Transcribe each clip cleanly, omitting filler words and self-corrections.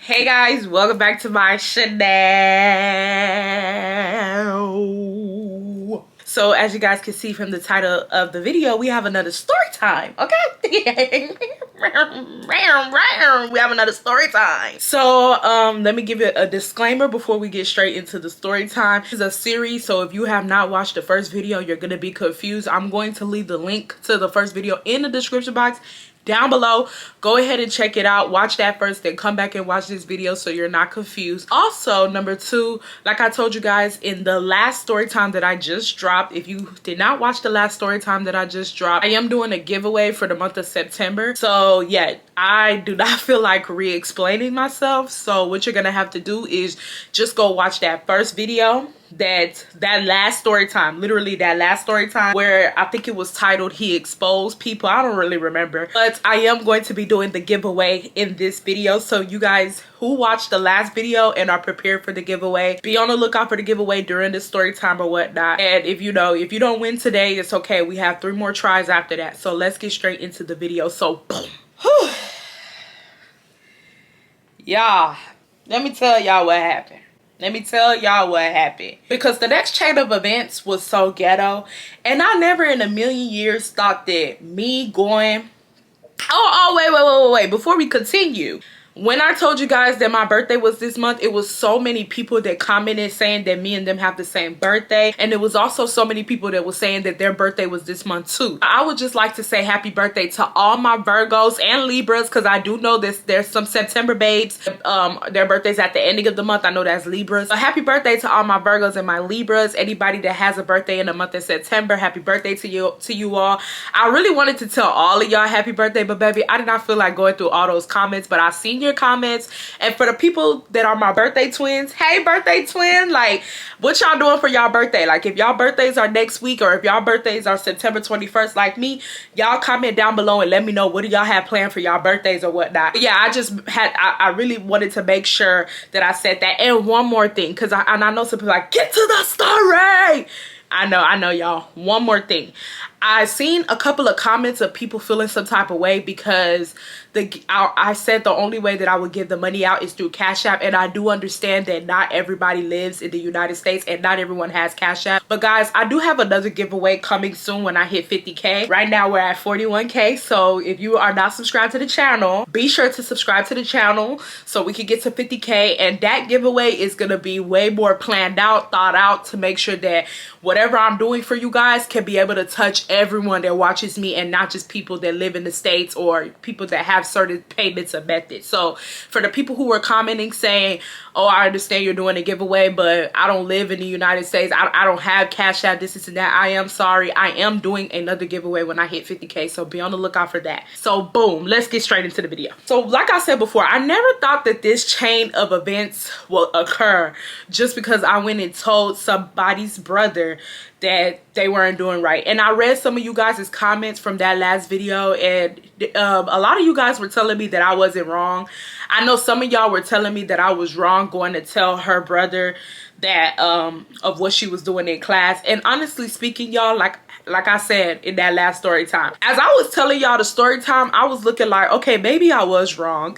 Hey guys, welcome back to my channel. So as you guys can see from the title of the video, we have another story time, okay? We have another story time. So let me give you a disclaimer before we get straight into the story time. This is a series, so if you have not watched the first video, you're gonna be confused. I'm going to leave the link to the first video in the description box down below. Go ahead and check it out, watch that first, then come back and watch this video so you're not confused. Also, number two, like I told you guys in the last story time that I just dropped, if you did not watch the last story time that I just dropped, I am doing a giveaway for the month of September. So yeah, I do not feel like re-explaining myself, so what you're gonna have to do is just go watch that first video, that last story time, literally that last story time, where I think it was titled "He Exposed People." I don't really remember, but I am going to be doing the giveaway in this video. So you guys who watched the last video and are prepared for the giveaway, be on the lookout for the giveaway during the story time or whatnot. And if you don't win today, it's okay, we have 3 more tries after that. So let's get straight into the video. So boom. Y'all, let me tell y'all what happened. Because the next chain of events was so ghetto, and I never in a million years thought that me going... wait, before we continue, when I told you guys that my birthday was this month, it was so many people that commented saying that me and them have the same birthday, and it was also so many people that were saying that their birthday was this month too. I would just like to say happy birthday to all my Virgos and Libras, because I do know there's some September babes, their birthdays at the ending of the month. I know that's Libras. So happy birthday to all my Virgos and my Libras. Anybody that has a birthday in the month of September, happy birthday to you all. I really wanted to tell all of y'all happy birthday, but baby, I did not feel like going through all those comments. But I seen your comments, and for the people that are my birthday twins, hey birthday twin, like what y'all doing for y'all birthday? Like if y'all birthdays are next week, or if y'all birthdays are September 21st like me, y'all comment down below and let me know what do y'all have planned for y'all birthdays or whatnot. But yeah, I really wanted to make sure that I said that. And one more thing, because I know some people are like, get to the story. I know y'all. One more thing. I seen a couple of comments of people feeling some type of way because I said the only way that I would give the money out is through Cash App, and I do understand that not everybody lives in the United States and not everyone has Cash App. But guys, I do have another giveaway coming soon when I hit 50K. Right now we're at 41K, so if you are not subscribed to the channel, be sure to subscribe to the channel so we can get to 50K. And that giveaway is gonna be way more planned out, thought out, to make sure that whatever I'm doing for you guys can be able to touch everyone that watches me, and not just people that live in the States or people that have certain payments or methods. So for the people who were commenting saying, oh, I understand you're doing a giveaway, but I don't live in the United States, I don't have Cash App, this and that, I am sorry. I am doing another giveaway when I hit 50K, so be on the lookout for that. So boom, let's get straight into the video. So like I said before, I never thought that this chain of events will occur just because I went and told somebody's brother that they weren't doing right. And I read some of you guys' comments from that last video, and a lot of you guys were telling me that I wasn't wrong. I know some of y'all were telling me that I was wrong going to tell her brother that of what she was doing in class. And honestly speaking, y'all, like I said in that last story time, as I was telling y'all the story time, I was looking like, okay, maybe I was wrong.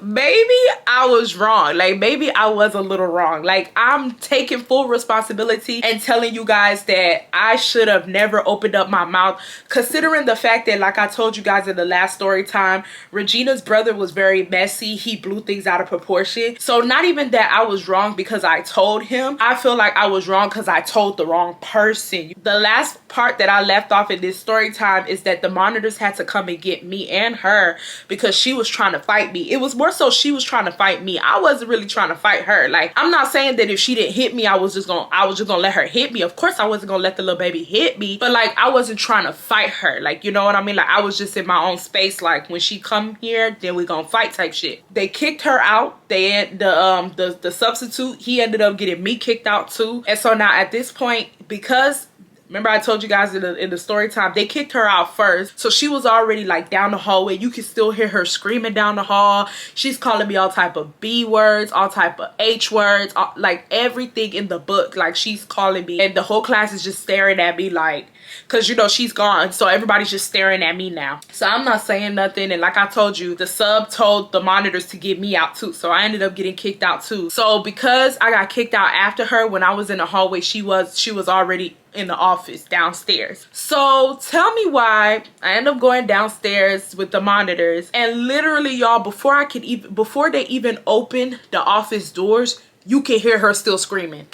Maybe I was wrong. Like maybe I was a little wrong. Like I'm taking full responsibility and telling you guys that I should have never opened up my mouth, considering the fact that, like I told you guys in the last story time, Regina's brother was very messy. He blew things out of proportion. So not even that I was wrong because I told him. I feel like I was wrong because I told the wrong person. The last part that I left off in this story time is that the monitors had to come and get me and her because she was trying to fight me. It was more so she was trying to fight me. I wasn't really trying to fight her. Like, I'm not saying that if she didn't hit me, I was just gonna let her hit me. Of course I wasn't gonna let the little baby hit me, but like I wasn't trying to fight her. Like, you know what I mean? Like I was just in my own space. Like when she come here, then we gonna fight type shit. They kicked her out. The substitute, he ended up getting me kicked out too. And so now at this point, because Remember I told you guys in the story time, they kicked her out first. So she was already like down the hallway. You can still hear her screaming down the hall. She's calling me all type of B words, all type of H words, like everything in the book. Like she's calling me, and the whole class is just staring at me like, because you know she's gone, so everybody's just staring at me now. So I'm not saying nothing, and like I told you, the sub told the monitors to get me out too, so I ended up getting kicked out too. So because I got kicked out after her, when I was in the hallway, she was already in the office downstairs. So tell me why I end up going downstairs with the monitors, and literally y'all, before they even opened the office doors, you can hear her still screaming.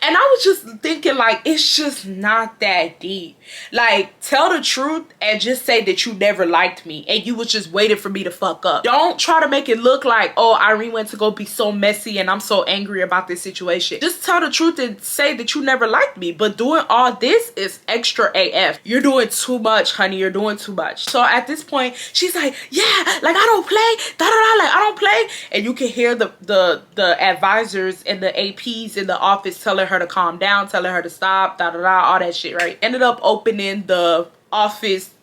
And I was just thinking, like, it's just not that deep. Like, tell the truth and just say that you never liked me and you was just waiting for me to fuck up. Don't try to make it look like, oh, Irene went to go be so messy and I'm so angry about this situation. Just tell the truth and say that you never liked me. But doing all this is extra AF. You're doing too much, honey. You're doing too much. So at this point, she's like, yeah, like I don't play, da-da-da, like I don't play. And you can hear the advisors and the APs in the office telling her to calm down, telling her to stop, da-da-da, all that shit, right? Ended up opening the office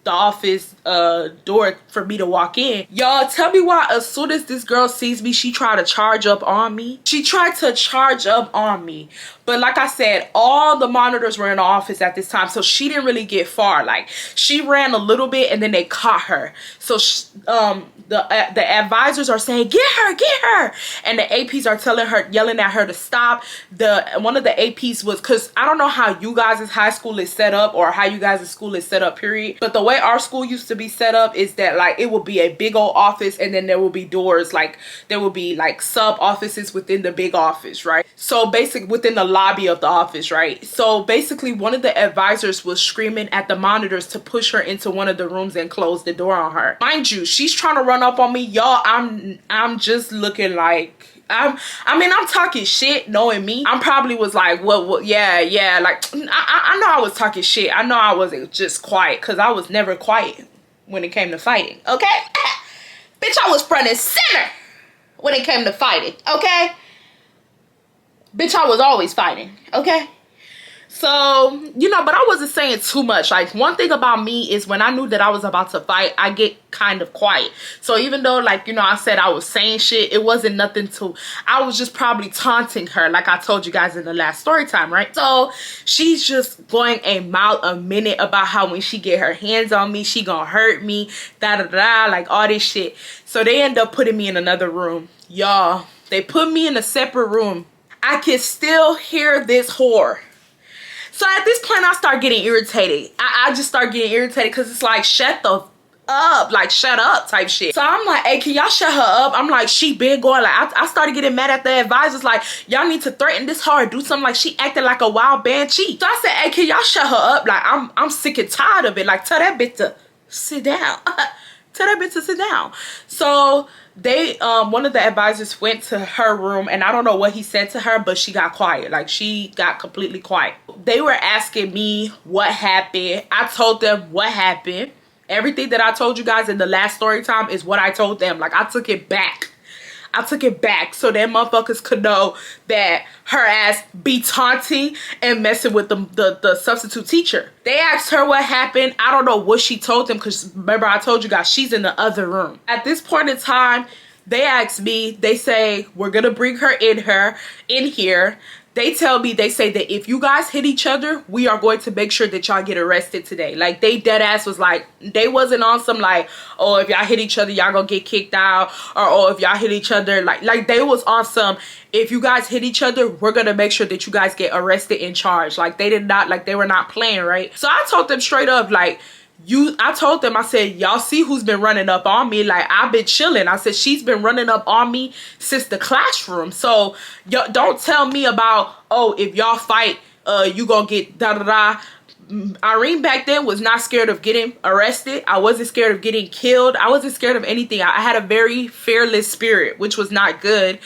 door for me to walk in. Y'all, tell me why as soon as this girl sees me, she tried to charge up on me. She tried to charge up on me. But like I said, all the monitors were in the office at this time, so she didn't really get far. Like, she ran a little bit and then they caught her. So the advisors are saying, get her, and the APs are telling her, yelling at her to stop. One of the APs was, because I don't know how you guys' high school is set up or how you guys' school is set up, period, but the way our school used to be set up is that like it will be a big old office and then there will be doors, like there will be like sub offices within the big office, right? So basically within the lobby of the office, right? So basically one of the advisors was screaming at the monitors to push her into one of the rooms and close the door on her. Mind you, she's trying to run up on me. Y'all, I'm just looking like, I mean, I'm talking shit, knowing me. I probably was like, what, yeah, like, I know I was talking shit. I know I wasn't just quiet, because I was never quiet when it came to fighting, okay? Bitch, I was front and center when it came to fighting, okay? Bitch, I was always fighting, okay? So, you know, but I wasn't saying too much. Like, one thing about me is when I knew that I was about to fight, I get kind of quiet. So even though, like, you know, I said I was saying shit, it wasn't nothing to, I was just probably taunting her, like I told you guys in the last story time, right? So she's just going a mile a minute about how when she get her hands on me, she gonna hurt me, da-da-da, like all this shit. So they end up putting me in another room. Y'all, they put me in a separate room. I can still hear this whore. So at this point, I start getting irritated. I just start getting irritated because it's like, shut the up, like shut up type shit. So I'm like, hey, can y'all shut her up? I'm like, she been going, like I started getting mad at the advisors, like, y'all need to threaten this hard, do something. Like, she acted like a wild banshee. So I said, hey, can y'all shut her up? Like, I'm sick and tired of it. Like, tell that bitch to sit down. Tell that bitch to sit down. So they one of the advisors went to her room, and I don't know what he said to her, but she got quiet. Like, she got completely quiet. They were asking me what happened. I told them what happened. Everything that I told you guys in the last story time is what I told them. Like, I took it back. I took it back so that motherfuckers could know that her ass be taunting and messing with the substitute teacher. They asked her what happened. I don't know what she told them, because remember I told you guys she's in the other room. At this point in time, they asked me, they say, we're gonna bring her in here. They tell me, they say that if you guys hit each other, we are going to make sure that y'all get arrested today. Like, they dead ass was like, they wasn't on some like, oh, if y'all hit each other, y'all gonna get kicked out, or oh, if y'all hit each other, like they was on some, if you guys hit each other, we're gonna make sure that you guys get arrested and charged. Like, they did not, like, they were not playing, right? So I told them straight up, like, I told them, I said, y'all see who's been running up on me. Like, I've been chilling. I said, she's been running up on me since the classroom. So don't tell me about, oh, if y'all fight, you gonna get da-da-da. Irene back then was not scared of getting arrested. I wasn't scared of getting killed. I wasn't scared of anything. I had a very fearless spirit, which was not good.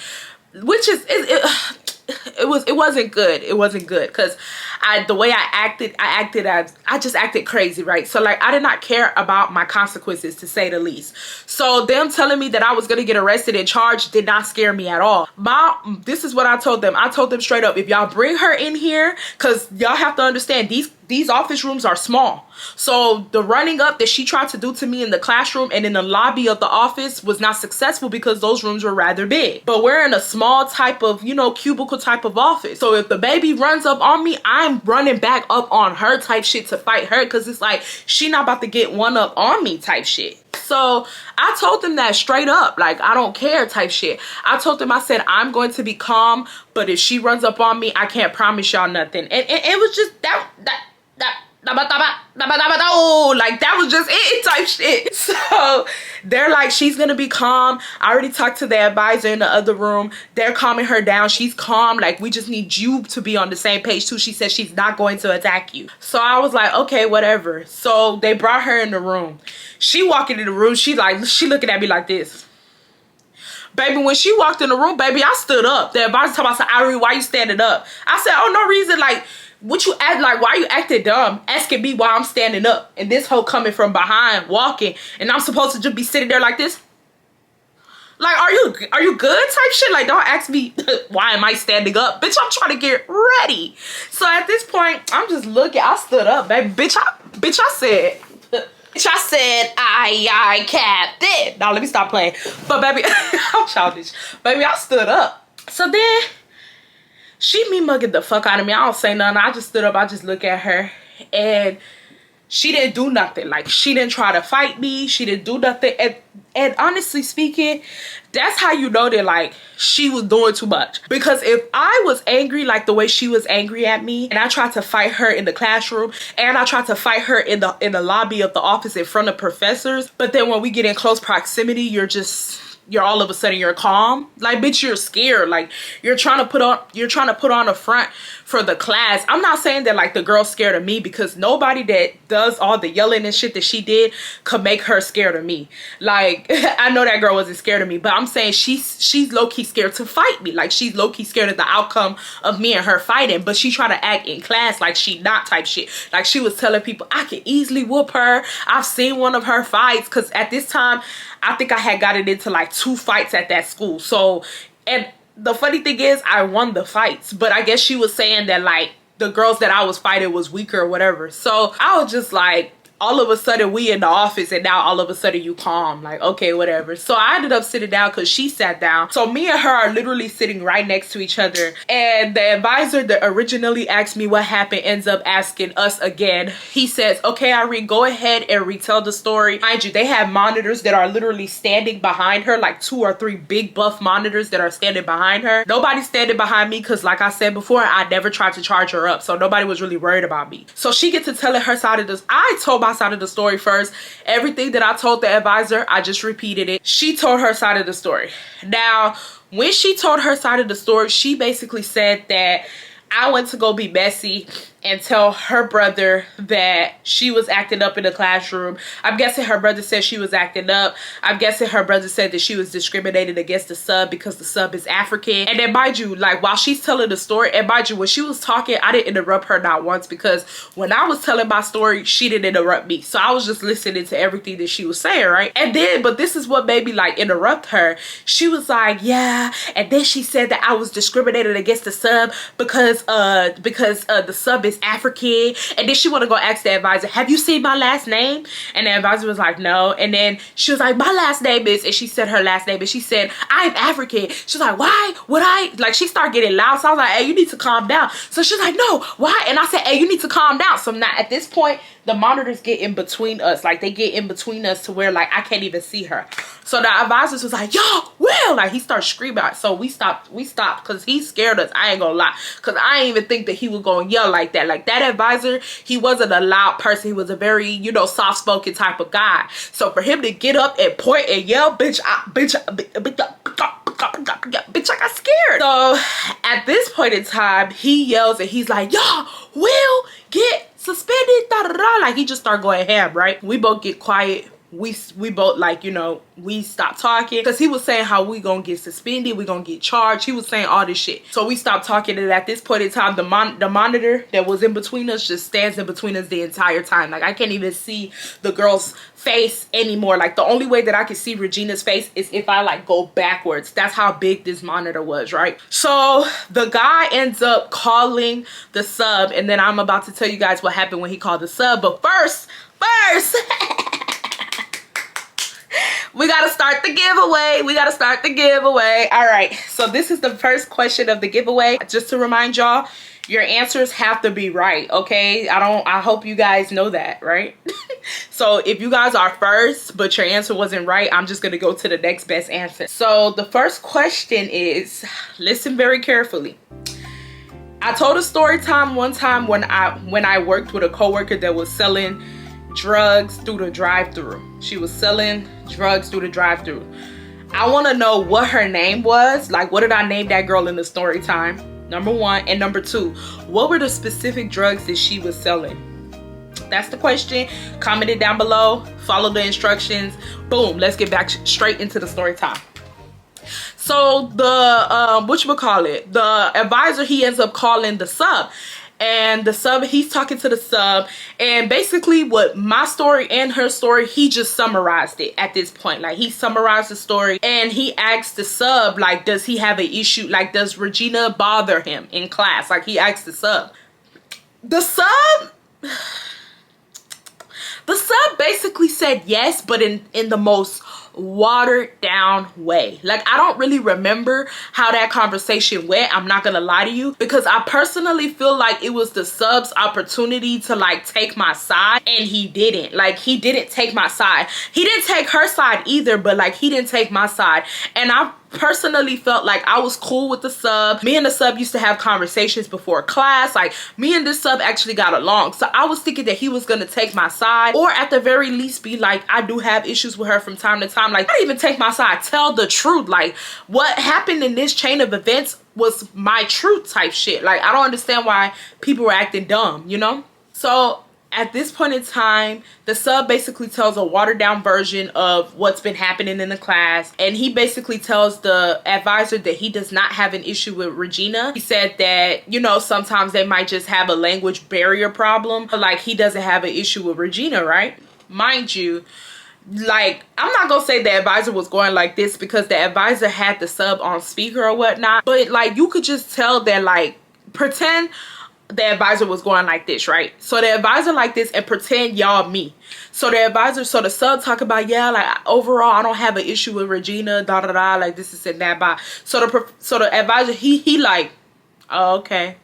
Which is, it wasn't good. It wasn't good, because the way I just acted crazy, right? So like, I did not care about my consequences, to say the least. So them telling me that I was gonna get arrested and charged did not scare me at all. This is what I told them. I told them straight up, if y'all bring her in here, because y'all have to understand, these office rooms are small. So the running up that she tried to do to me in the classroom and in the lobby of the office was not successful because those rooms were rather big. But we're in a small type of, you know, cubicle type of office. So if the baby runs up on me, I'm running back up on her type shit to fight her, because it's like, she not about to get one up on me type shit. So I told them that straight up, like, I don't care type shit. I told them, I said, I'm going to be calm, but if she runs up on me, I can't promise y'all nothing. And it was just like, that was just it type shit. So they're like, she's gonna be calm. I already talked to the advisor in the other room. They're calming her down. She's calm. Like, we just need you to be on the same page too. She said she's not going to attack you. So I was like, okay, whatever. So they brought her in the room. She walking in the room, she looking at me like this. Baby, when she walked in the room, baby, I stood up. The advisor told me, I said, Irene, why you standing up? I said, oh, no reason. Like, what you act like? Why you acting dumb? Asking me why I'm standing up. And this hoe coming from behind, walking. And I'm supposed to just be sitting there like this? Like, are you good type shit? Like, don't ask me why am I standing up? Bitch, I'm trying to get ready. So at this point, I'm just looking. I stood up, baby. Bitch, I said... I said, I capped it. Now let me stop playing. But baby, I'm childish. Baby, I stood up. So then, she me mugging the fuck out of me. I don't say nothing. I just stood up. I just look at her. And she didn't do nothing. Like, she didn't try to fight me. She didn't do nothing. And honestly speaking, that's how you know that, like, she was doing too much. Because if I was angry like the way she was angry at me, and I tried to fight her in the classroom, and I tried to fight her in the lobby of the office in front of professors, but then when we get in close proximity, you're all of a sudden you're calm. Like, bitch, you're scared. Like, you're trying to put on a front for the class. I'm not saying that, like, the girl's scared of me, because nobody that does all the yelling and shit that she did could make her scared of me. Like, I know that girl wasn't scared of me, but I'm saying she's low-key scared to fight me. Like, she's low-key scared of the outcome of me and her fighting, but she tried to act in class like she not type shit. Like, she was telling people, I could easily whoop her. I've seen one of her fights, because at this time, I think I had gotten into like 2 fights at that school. So, and the funny thing is, I won the fights, but I guess she was saying that, like, the girls that I was fighting was weaker or whatever. So I was just like, all of a sudden we in the office, and now all of a sudden you calm. Like, okay, whatever. So I ended up sitting down because she sat down. So me and her are literally sitting right next to each other. And the advisor that originally asked me what happened ends up asking us again. He says, okay, Irene, go ahead and retell the story. Mind you, they have monitors that are literally standing behind her, like 2 or 3 big buff monitors that are standing behind her. Nobody's standing behind me because, like I said before, I never tried to charge her up. So nobody was really worried about me. So she gets to telling her side of this. I told my side of the story first. Everything that I told the advisor, I just repeated it. She told her side of the story. Now, when she told her side of the story, she basically said that I went to go be messy and tell her brother that she was acting up in the classroom. I'm guessing her brother said she was acting up. I'm guessing her brother said that she was discriminated against the sub because the sub is African. And then, mind you, like, while she's telling the story, and mind you, when she was talking, I didn't interrupt her not once, because when I was telling my story, she didn't interrupt me. So I was just listening to everything that she was saying, right? And then, but this is what made me, like, interrupt her. She was like, yeah, and then she said that I was discriminated against the sub because the sub is African. And then she want to go ask the advisor, have you seen my last name? And the advisor was like, no. And then she was like, my last name is, and she said her last name, and she said, I'm African. She's like, why would I? Like, she started getting loud. So I was like, hey, you need to calm down. So she's like, no, why? And I said, hey, you need to calm down. So now at this point, the monitors get in between us. Like, they get in between us to where, like, I can't even see her. So the advisor was like, yo, Will, like, he started screaming out. So we stopped because he scared us. I ain't gonna lie, because I didn't even think that he was gonna yell like that. Like, that advisor, he wasn't a loud person. He was a very, you know, soft-spoken type of guy. So for him to get up and point and yell, bitch, I got scared. So at this point in time, he yells and he's like, yo, Will, get suspended, da da da. Like, he just started going ham, right? We both get quiet. we both, like, you know, we stopped talking because he was saying how we gonna get suspended, we gonna get charged. He was saying all this shit, so we stopped talking. And at this point in time, the monitor that was in between us just stands in between us the entire time. Like, I can't even see the girl's face anymore. Like, the only way that I can see Regina's face is if I like go backwards. That's how big this monitor was, right? So the guy ends up calling the sub, and then I'm about to tell you guys what happened when he called the sub. But first we gotta start the giveaway. All right, so this is the first question of the giveaway. Just to remind y'all, your answers have to be right, okay? I hope you guys know that, right? So if you guys are first but your answer wasn't right, I'm just gonna go to the next best answer. So the first question is, listen very carefully. I told a story time one time when I worked with a coworker that was selling drugs through the drive-thru. She was selling drugs through the drive-thru. I want to know what her name was. Like, what did I name that girl in the story time? Number one. And number two, what were the specific drugs that she was selling? That's the question. Comment it down below. Follow the instructions. Boom. Let's get back straight into the story time. So the the advisor, he ends up calling the sub. And the sub, he's talking to the sub, and basically what my story and her story, he just summarized it at this point. Like, he summarized the story, and he asked the sub, like, does he have an issue? Like, does Regina bother him in class? Like, he asked the sub. The sub basically said yes, but in the most watered down way. Like, I don't really remember how that conversation went, I'm not gonna lie to you, because I personally feel like it was the sub's opportunity to like take my side, and he didn't. Like, he didn't take my side. He didn't take her side either, but like, he didn't take my side. And I personally felt like I was cool with the sub. Me and the sub used to have conversations before class. Like, me and this sub actually got along, so I was thinking that he was gonna take my side, or at the very least be like, I do have issues with her from time to time. Like, not even take my side, tell the truth. Like, what happened in this chain of events was my truth type shit. Like, I don't understand why people were acting dumb, you know? So at this point in time, the sub basically tells a watered down version of what's been happening in the class. And he basically tells the advisor that he does not have an issue with Regina. He said that, you know, sometimes they might just have a language barrier problem. But like, he doesn't have an issue with Regina, right? Mind you, like, I'm not gonna say the advisor was going like this because the advisor had the sub on speaker or whatnot. But like, you could just tell that, like, pretend the advisor was going like this, right? So the advisor like this, and pretend y'all me. So the sub talk about, yeah, like, overall I don't have an issue with Regina, da da da, like this is and that, blah. So the advisor, he like, oh, okay,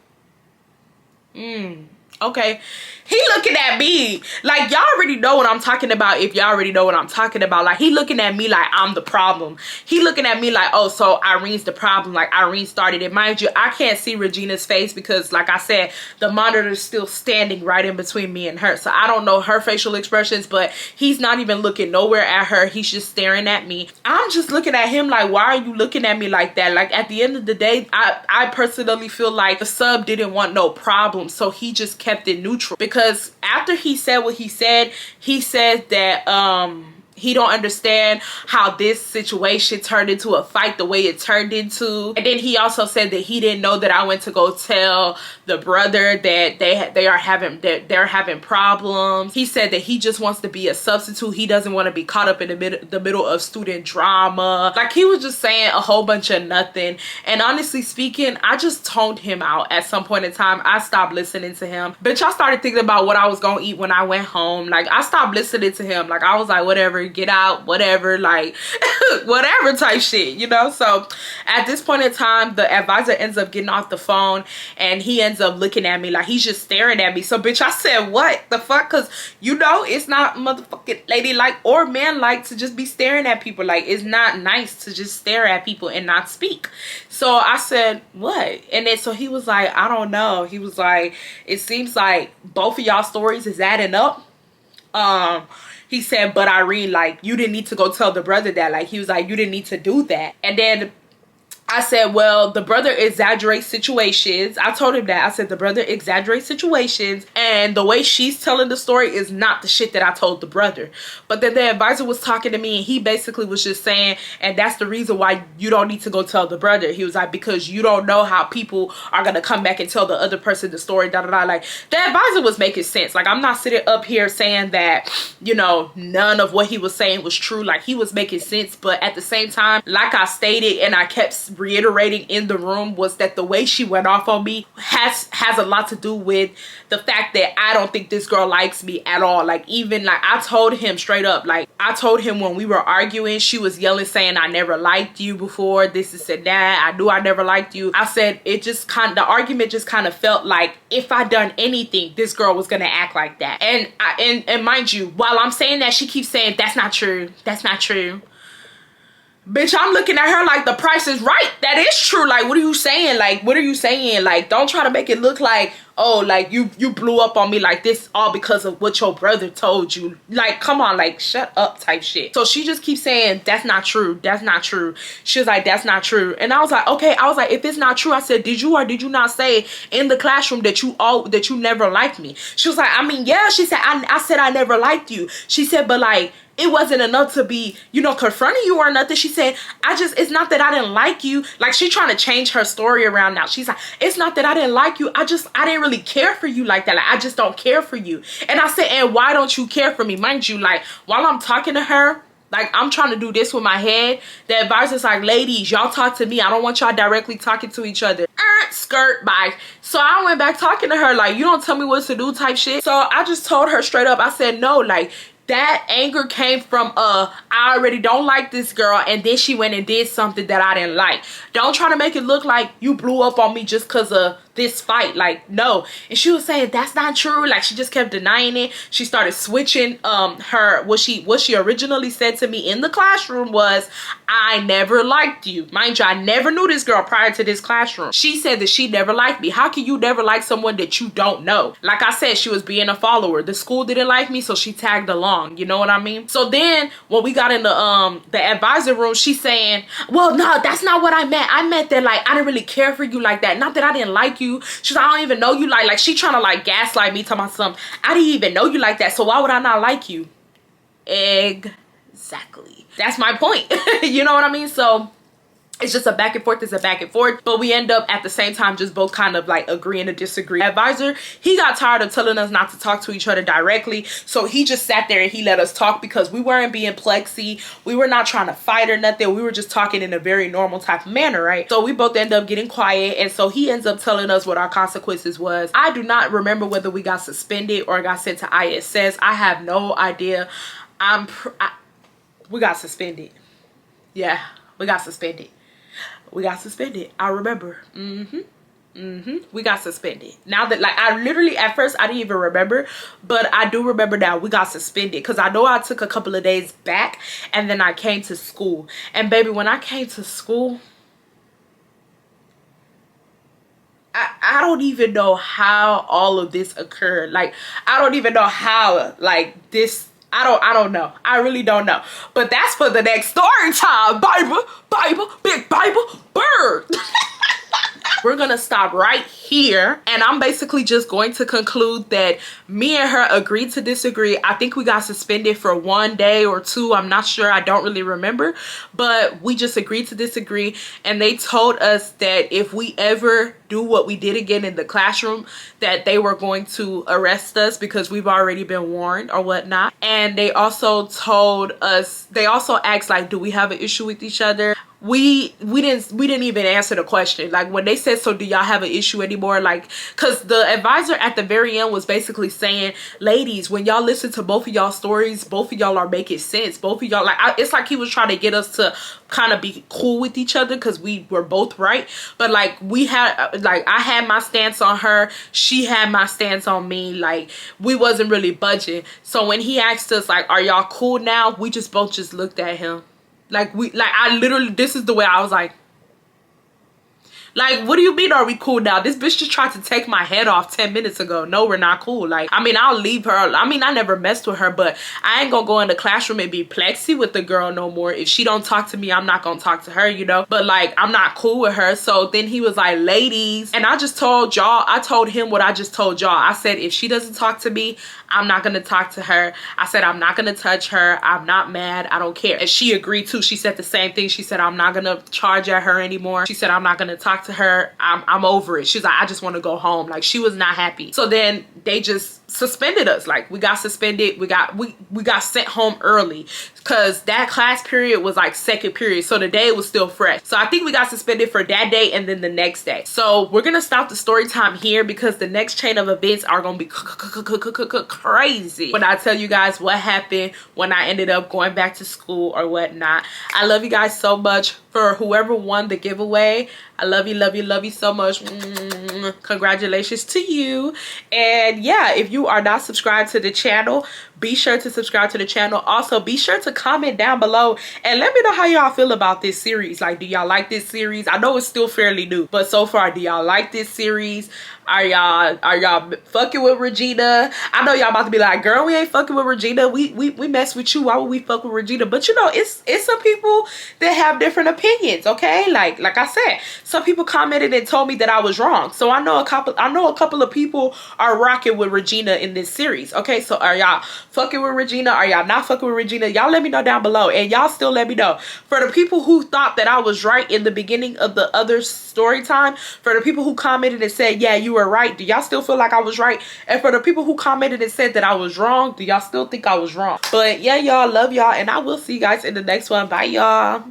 okay. He looking at me like, y'all already know what I'm talking about. If y'all already know what I'm talking about, like, he looking at me like I'm the problem. He looking at me like, oh, so Irene's the problem, like Irene started it. Mind you, I can't see Regina's face because, like I said, the monitor is still standing right in between me and her, so I don't know her facial expressions. But he's not even looking nowhere at her, he's just staring at me. I'm just looking at him like, why are you looking at me like that? Like, at the end of the day, I personally feel like the sub didn't want no problem, so he just kept it neutral. Because after he said what he said that he don't understand how this situation turned into a fight the way it turned into. And then he also said that he didn't know that I went to go tell the brother that they're having problems. He said that he just wants to be a substitute. He doesn't want to be caught up in the middle of student drama. Like, he was just saying a whole bunch of nothing. And honestly speaking, I just toned him out at some point in time. I stopped listening to him. Bitch, I started thinking about what I was gonna eat when I went home. Like, I stopped listening to him. Like, I was like, whatever, get out, whatever, like whatever type shit, you know? So at this point in time, the advisor ends up getting off the phone, and he ends up looking at me like he's just staring at me. So bitch, I said, what the fuck? Because, you know, it's not motherfucking ladylike or manlike to just be staring at people. Like, it's not nice to just stare at people and not speak. So I said, what? And then so he was like, I don't know. He was like, it seems like both of y'all stories is adding up. He said, but Irene, like, you didn't need to go tell the brother that. Like, he was like, you didn't need to do that. And then I said, well, the brother exaggerates situations. I told him that. I said, the brother exaggerates situations, and the way she's telling the story is not the shit that I told the brother. But then the advisor was talking to me, and he basically was just saying, and that's the reason why you don't need to go tell the brother. He was like, because you don't know how people are going to come back and tell the other person the story, da da da. Like, the advisor was making sense. Like, I'm not sitting up here saying that, you know, none of what he was saying was true. Like, he was making sense, but at the same time, like I stated, and I kept reiterating in the room, was that the way she went off on me has a lot to do with the fact that I don't think this girl likes me at all. Like, even like I told him straight up, like I told him when we were arguing, she was yelling saying, I never liked you before, this is and that, I knew I never liked you. I said it just kind of, the argument just kind of felt like if I done anything, this girl was gonna act like that. And mind you, while I'm saying that, she keeps saying that's not true, that's not true. Bitch, I'm looking at her like the price is right. That is true. Like, what are you saying? Like, what are you saying? Like, don't try to make it look like, oh, like you blew up on me like this all because of what your brother told you. Like, come on, like, shut up type shit. So she just keeps saying, that's not true. That's not true. She was like, that's not true. And I was like, okay. I was like, if it's not true, I said, did you or did you not say in the classroom that you never liked me? She was like, I mean, yeah. She said, I said I never liked you. She said, but like, it wasn't enough to be, you know, confronting you or nothing. She said, it's not that I didn't like you. Like, she's trying to change her story around now. She's like, it's not that I didn't like you. I didn't really care for you like that. Like, I just don't care for you. And I said, and why don't you care for me? Mind you, like, while I'm talking to her, like, I'm trying to do this with my head. The advisor's like, ladies, y'all talk to me. I don't want y'all directly talking to each other. Skirt, bye. So I went back talking to her like, you don't tell me what to do type shit. So I just told her straight up, I said, no, like, that anger came from I already don't like this girl, and then she went and did something that I didn't like. Don't try to make it look like you blew up on me just because of this fight. Like, no. And she was saying that's not true. Like, she just kept denying it. She started switching what she originally said to me in the classroom was, I never liked you. Mind you, I never knew this girl prior to this classroom. She said that she never liked me. How can you never like someone that you don't know? Like I said, she was being a follower. The school didn't like me, so she tagged along. You know what I mean? So then when we got in the advisor room, she's saying, well, no, that's not what I meant. I meant that, like, I didn't really care for you like that. Not that I didn't like you. She's like, I don't even know you like she trying to like gaslight me, talking about something. I didn't even know you like that, so why would I not like you? Exactly. That's my point. You know what I mean? So it's just a back and forth. It's a back and forth, but we end up at the same time just both kind of like agreeing to disagree. Advisor, he got tired of telling us not to talk to each other directly, so he just sat there and he let us talk because we weren't being plexy. We were not trying to fight or nothing. We were just talking in a very normal type of manner, right? So we both end up getting quiet, and so he ends up telling us what our consequences was. I do not remember whether we got suspended or got sent to ISS. I have no idea. We got suspended. Yeah, we got suspended. We got suspended. I remember. We got suspended. Now that, like, I literally, at first, I didn't even remember, but I do remember now we got suspended because I know I took a couple of days back and then I came to school. And baby, when I came to school, I don't even know how all of this occurred. Like, I don't even know how, like, this, I don't know. I really don't know. But that's for the next story time. Bible, big Bible, bird. We're gonna stop right here, and I'm basically just going to conclude that me and her agreed to disagree. I think we got suspended for 1 day or 2. I'm not sure. I don't really remember, but we just agreed to disagree, and they told us that if we ever do what we did again in the classroom, that they were going to arrest us because we've already been warned or whatnot. And they also told us, they also asked, like, do we have an issue with each other? We didn't even answer the question. Like, when they said, so do y'all have an issue anymore? Like, because the advisor at the very end was basically saying, ladies, when y'all listen to both of y'all stories, both of y'all are making sense. Both of y'all, like, it's like he was trying to get us to kind of be cool with each other because we were both right. But like, we had, like, I had my stance on her, she had my stance on me. Like, we wasn't really budging. So when he asked us, like, are y'all cool now? We just both just looked at him. Like, I literally, this is the way I was like, Like, what do you mean are we cool now? This bitch just tried to take my head off 10 minutes ago. No, we're not cool. Like, I mean, I'll leave her. I mean, I never messed with her, but I ain't gonna go in the classroom and be plexy with the girl no more. If she don't talk to me, I'm not gonna talk to her, you know? But like, I'm not cool with her. So then he was like, ladies. And I just told y'all, I told him what I just told y'all. I said, if she doesn't talk to me, I'm not gonna talk to her. I said, I'm not gonna touch her. I'm not mad. I don't care. And she agreed too. She said the same thing. She said, I'm not gonna charge at her anymore. She said, I'm not gonna talk to her. I'm over it. She's like, I just want to go home. Like, she was not happy. So then they just suspended us. Like, we got suspended. We got sent home early because that class period was like second period. So the day was still fresh. So I think we got suspended for that day and then the next day. So we're gonna stop the story time here because the next chain of events are gonna be crazy when I tell you guys what happened when I ended up going back to school or whatnot. I love you guys so much. For whoever won the giveaway, I love you, love you, love you so much. Congratulations to you. And yeah, if you are not subscribed to the channel, be sure to subscribe to the channel. Also, be sure to comment down below and let me know how y'all feel about this series. Like, do y'all like this series? I know it's still fairly new, but so far, do y'all like this series? Are y'all fucking with Regina? I know y'all about to be like, girl, we ain't fucking with Regina. We mess with you. Why would we fuck with Regina? But you know, it's some people that have different opinions, okay? Like I said, some people commented and told me that I was wrong. So I know a couple of people are rocking with Regina in this series. Okay, so are y'all fucking with Regina? Are y'all not fucking with Regina? Y'all let me know down below. And y'all still let me know. For the people who thought that I was right in the beginning of the other story time, for the people who commented and said, yeah, you were right, do y'all still feel like I was right? And for the people who commented and said that I was wrong, do y'all still think I was wrong? But yeah, y'all, love y'all, and I will see you guys in the next one. Bye, y'all.